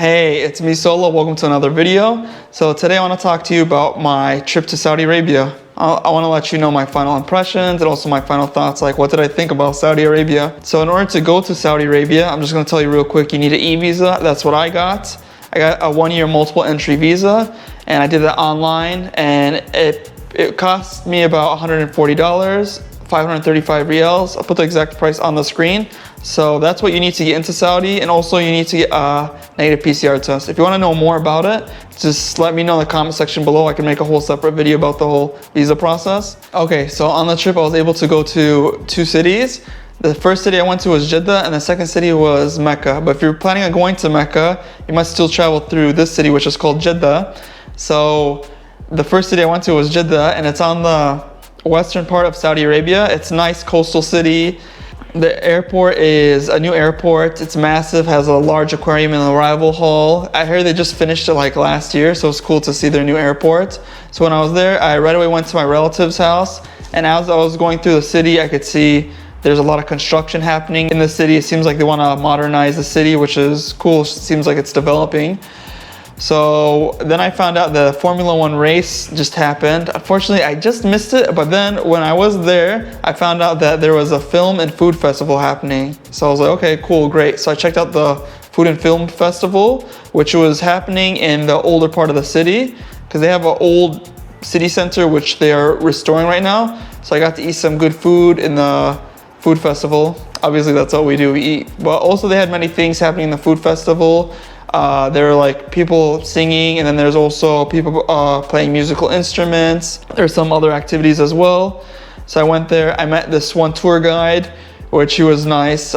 Hey, it's me Solo. Welcome to another video. So today I want to talk to you about my trip to Saudi Arabia. I want to let you know my final impressions and also my final thoughts, like what did I think about Saudi Arabia. So in order to go to Saudi Arabia, I'm just going to tell you real quick, you need an e-visa. That's what I got. I got a 1-year multiple entry visa and I did that online, and it cost me about $140, 535 riyals. I'll put the exact price on the screen. So that's what you need to get into Saudi, and also you need to get a negative PCR test. If you want to know more about it, just let me know in the comment section below. I can make a whole separate video about the whole visa process. Okay, so on the trip I was able to go to 2 cities. The first city I went to was Jeddah, and the second city was Mecca. But if you're planning on going to Mecca, you must still travel through this city, which is called Jeddah. So the first city I went to was Jeddah, and it's on the western part of Saudi Arabia. It's a nice coastal city. The airport is a new airport. It's massive, has a large aquarium and arrival hall. I heard they just finished it like last year, so it's cool to see their new airport. So when I was there, I right away went to my relative's house, and as I was going through the city, I could see there's a lot of construction happening in the city. It seems like they want to modernize the city, which is cool. It seems like it's developing. So then I found out the Formula 1 race just happened. Unfortunately, I just missed it, but then when I was there, I found out that there was a film and food festival happening. So I was like, okay, cool, great. So I checked out the food and film festival, which was happening in the older part of the city, because they have an old city center, which they are restoring right now. So I got to eat some good food in the food festival. Obviously, that's all we do, we eat. But also they had many things happening in the food festival. There were like people singing, and then there's also people playing musical instruments. There's some other activities as well. So I went there, I met this one tour guide, which he was nice.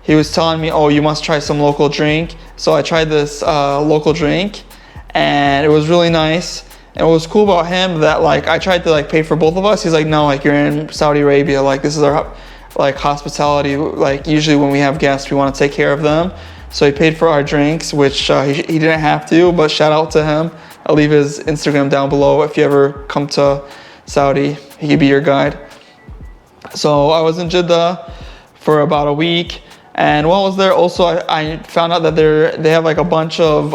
He was telling me, oh, you must try some local drink. So I tried this local drink, and it was really nice. And what was cool about him that like I tried to like pay for both of us. He's like, no, like you're in Saudi Arabia, like this is our like hospitality. Like usually when we have guests, we want to take care of them. So he paid for our drinks, which he didn't have to, but shout out to him. I'll leave his Instagram down below. If you ever come to Saudi, he could be your guide. So I was in Jeddah for about a week. And while I was there also, I found out that they have like a bunch of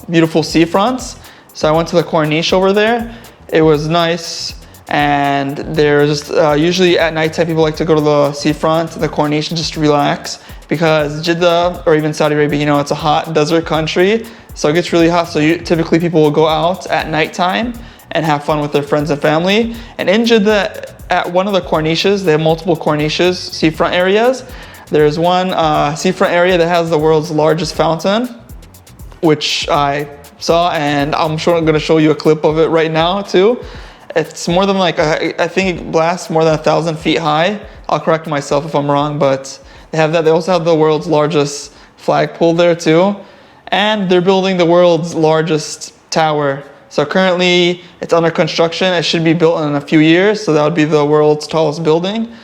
beautiful seafronts. So I went to the Corniche over there. It was nice. And there's just usually at nighttime, people like to go to the seafront, the Corniche, and just relax. Because Jeddah, or even Saudi Arabia, you know, it's a hot desert country, so it gets really hot. So typically people will go out at nighttime and have fun with their friends and family. And in Jeddah, at one of the Corniches, they have multiple Corniches, seafront areas. There's one seafront area that has the world's largest fountain, which I saw, and I'm sure I'm going to show you a clip of it right now too. It's more than like, I think it blasts more than 1,000 feet high. I'll correct myself if I'm wrong, but they have that. They also have the world's largest flagpole there too. And they're building the world's largest tower. So currently it's under construction. It should be built in a few years. So that would be the world's tallest building.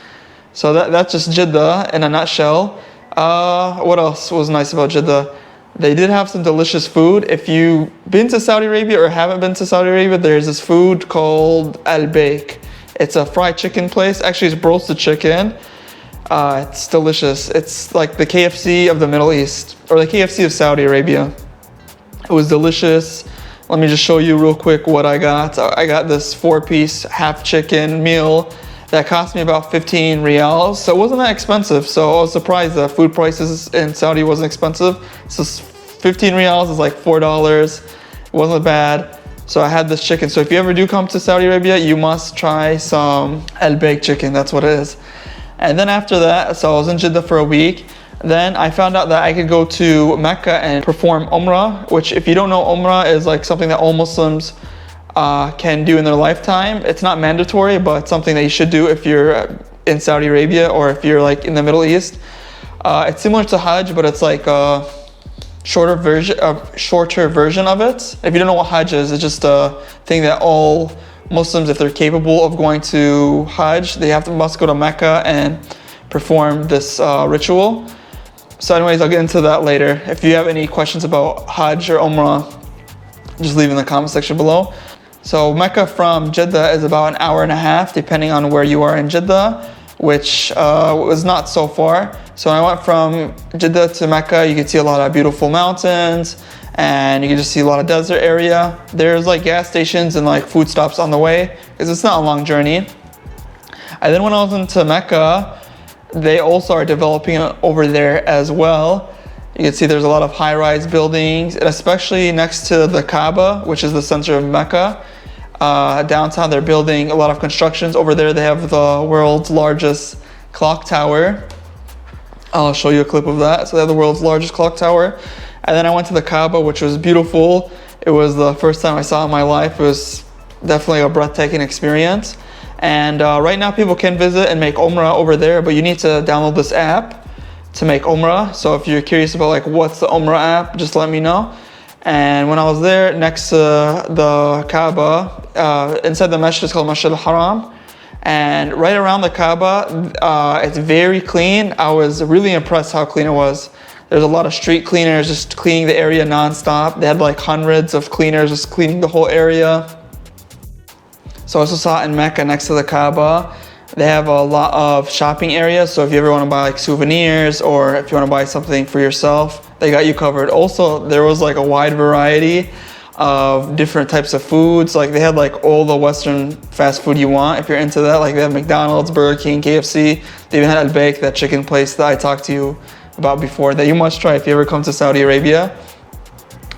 So that's just Jeddah in a nutshell. What else was nice about Jeddah? They did have some delicious food. If you've been to Saudi Arabia or haven't been to Saudi Arabia, there's this food called Al-Balad. It's a fried chicken place. Actually, it's roasted chicken. It's delicious. It's like the KFC of the Middle East, or the KFC of Saudi Arabia. It was delicious. Let me just show you real quick what I got. I got this 4-piece half chicken meal that cost me about 15 riyals. So it wasn't that expensive. So I was surprised that food prices in Saudi wasn't expensive. So 15 riyals is like $4. It wasn't bad. So I had this chicken. So if you ever do come to Saudi Arabia, you must try some al-Balad chicken. That's what it is. And then after that, so I was in Jeddah for a week. Then I found out that I could go to Mecca and perform Umrah, which if you don't know, Umrah is like something that all Muslims can do in their lifetime. It's not mandatory, but it's something that you should do if you're in Saudi Arabia or if you're like in the Middle East. It's similar to Hajj, but it's like a shorter version of it. If you don't know what Hajj is, it's just a thing that all Muslims, if they're capable of going to Hajj, they must go to Mecca and perform this ritual. So anyways, I'll get into that later. If you have any questions about Hajj or Umrah, just leave in the comment section below. So Mecca from Jeddah is about an hour and a half, depending on where you are in Jeddah. which was not so far. So when I went from Jeddah to Mecca, you could see a lot of beautiful mountains, and you can just see a lot of desert area. There's like gas stations and like food stops on the way, because it's not a long journey. And then when I was into Mecca, they also are developing over there as well. You can see there's a lot of high-rise buildings, and especially next to the Kaaba, which is the center of Mecca. Downtown, they're building a lot of constructions. Over there, they have the world's largest clock tower. I'll show you a clip of that. So they have the world's largest clock tower. And then I went to the Kaaba, which was beautiful. It was the first time I saw it in my life. It was definitely a breathtaking experience. And right now people can visit and make Umrah over there, but you need to download this app to make Umrah. So if you're curious about like what's the Umrah app, just let me know. And when I was there next to the Kaaba, inside the masjid is called Masjid al-Haram. And right around the Kaaba, it's very clean. I was really impressed how clean it was. There's a lot of street cleaners just cleaning the area non-stop. They had like hundreds of cleaners just cleaning the whole area. So I also saw in Mecca next to the Kaaba, they have a lot of shopping areas. So if you ever want to buy like souvenirs, or if you want to buy something for yourself, they got you covered. Also, there was like a wide variety of different types of foods. Like they had like all the Western fast food you want if you're into that. Like they have McDonald's, Burger King, KFC. They even had Al-Balad, that chicken place that I talked to you about before, that you must try if you ever come to Saudi Arabia.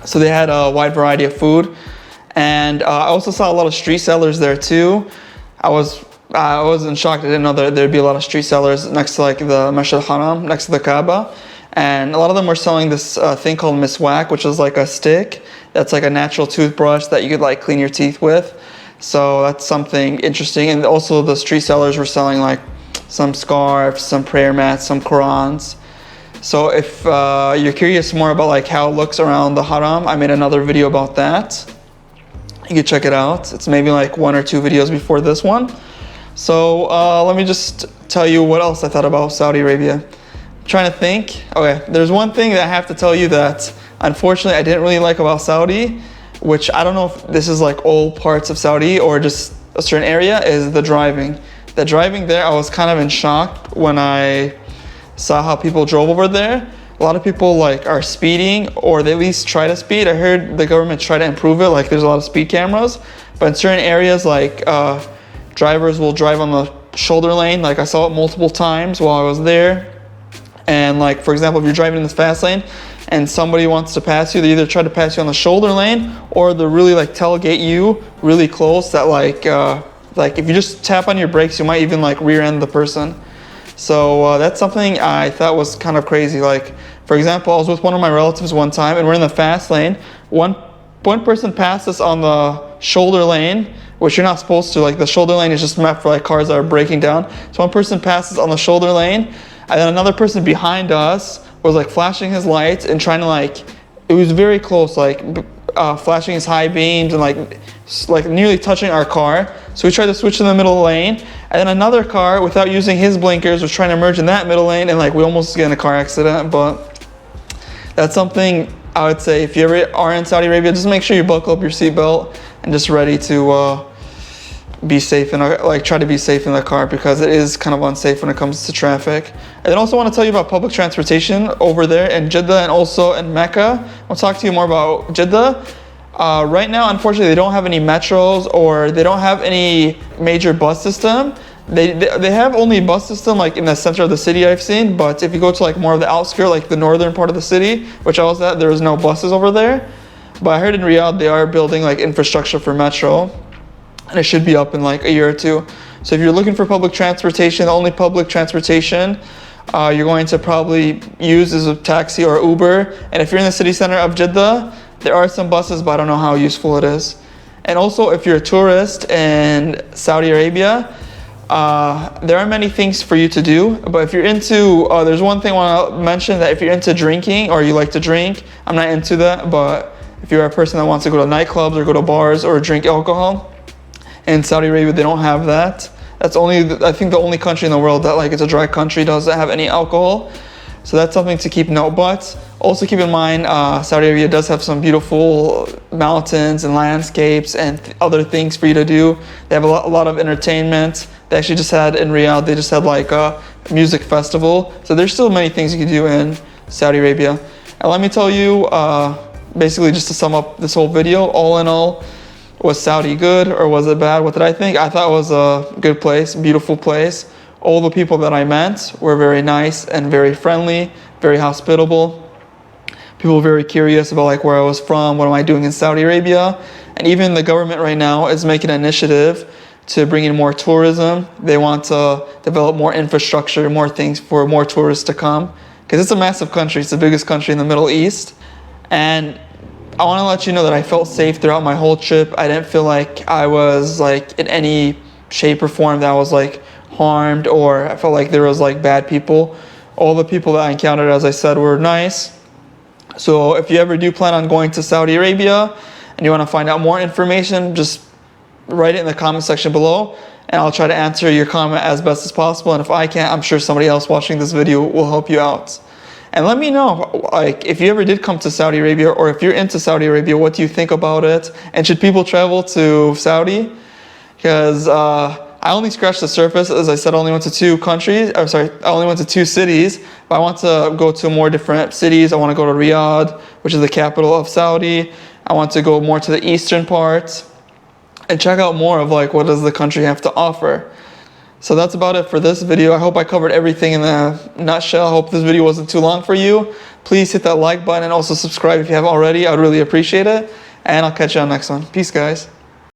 So they had a wide variety of food. And I also saw a lot of street sellers there too. I wasn't shocked. I didn't know there'd be a lot of street sellers next to like the Masjid al-Haram, next to the Kaaba. And a lot of them were selling this thing called miswak, which is like a stick that's like a natural toothbrush that you could like clean your teeth with. So that's something interesting. And also the street sellers were selling like some scarves, some prayer mats, some Qurans. So if you're curious more about like how it looks around the Haram, I made another video about that. You can check it out. It's maybe like 1 or 2 videos before this one. So let me just tell you what else I thought about Saudi Arabia. I'm trying to think. Okay, there's one thing that I have to tell you that unfortunately I didn't really like about Saudi, which I don't know if this is like all parts of Saudi or just a certain area, is the driving. The driving there, I was kind of in shock when I saw how people drove over there. A lot of people like are speeding, or they at least try to speed. I heard the government try to improve it, like there's a lot of speed cameras, but in certain areas like drivers will drive on the shoulder lane. Like I saw it multiple times while I was there. And like, for example, if you're driving in this fast lane and somebody wants to pass you, they either try to pass you on the shoulder lane, or they're really like tailgate you really close, that like if you just tap on your brakes, you might even like rear end the person. So that's something I thought was kind of crazy. Like, for example, I was with one of my relatives one time, and we're in the fast lane. One person passed us on the shoulder lane, which you're not supposed to. Like the shoulder lane is just meant for like cars that are breaking down. So one person passes on the shoulder lane, and then another person behind us was like flashing his lights and trying to like, it was very close, like flashing his high beams and like nearly touching our car. So we tried to switch in the middle lane, and then another car, without using his blinkers, was trying to merge in that middle lane, and like we almost get in a car accident. But that's something I would say, if you ever are in Saudi Arabia, just make sure you buckle up your seatbelt and just ready to be safe, and like try to be safe in the car, because it is kind of unsafe when it comes to traffic. And then also want to tell you about public transportation over there in Jeddah and also in Mecca. I'll talk to you more about Jeddah. Right now, unfortunately, they don't have any metros, or they don't have any major bus system. They have only a bus system like in the center of the city I've seen, but if you go to like more of the outskirts, like the northern part of the city, which I was at, there was no buses over there. But I heard in Riyadh they are building like infrastructure for metro, and it should be up in like a year or 2. So if you're looking for public transportation, the only public transportation you're going to probably use is a taxi or Uber. And if you're in the city center of Jeddah, there are some buses, but I don't know how useful it is. And also, if you're a tourist in Saudi Arabia, there are many things for you to do. But if you're into, there's one thing I want to mention, that if you're into drinking or you like to drink, I'm not into that, but if you're a person that wants to go to nightclubs or go to bars or drink alcohol, in Saudi Arabia, they don't have that. That's only, I think, the only country in the world that like it's a dry country, doesn't have any alcohol. So that's something to keep note. But also keep in mind, Saudi Arabia does have some beautiful mountains and landscapes and other things for you to do. They have a lot of entertainment. They actually just had in Riyadh, they just had like a music festival. So there's still many things you can do in Saudi Arabia. And let me tell you, basically just to sum up this whole video, all in all, was Saudi good or was it bad? What did I think? I thought it was a good place, beautiful place. All the people that I met were very nice and very friendly, very hospitable. People were very curious about like where I was from, what am I doing in Saudi Arabia. And even the government right now is making an initiative to bring in more tourism. They want to develop more infrastructure, more things for more tourists to come. Because it's a massive country, it's the biggest country in the Middle East. And I want to let you know that I felt safe throughout my whole trip. I didn't feel like I was like in any shape or form that I was like harmed, or I felt like there was like bad people. All the people that I encountered, as I said, were nice. So if you ever do plan on going to Saudi Arabia and you want to find out more information, just write it in the comment section below and I'll try to answer your comment as best as possible. And if I can't, I'm sure somebody else watching this video will help you out. And let me know, like, if you ever did come to Saudi Arabia, or if you're into Saudi Arabia, what do you think about it? And should people travel to Saudi? Because I only scratched the surface. As I said, I only went to I only went to 2 cities. But I want to go to more different cities. I want to go to Riyadh, which is the capital of Saudi. I want to go more to the eastern part and check out more of like what does the country have to offer. So that's about it for this video. I hope I covered everything in a nutshell. I hope this video wasn't too long for you. Please hit that like button and also subscribe if you haven't already. I would really appreciate it. And I'll catch you on the next one. Peace, guys.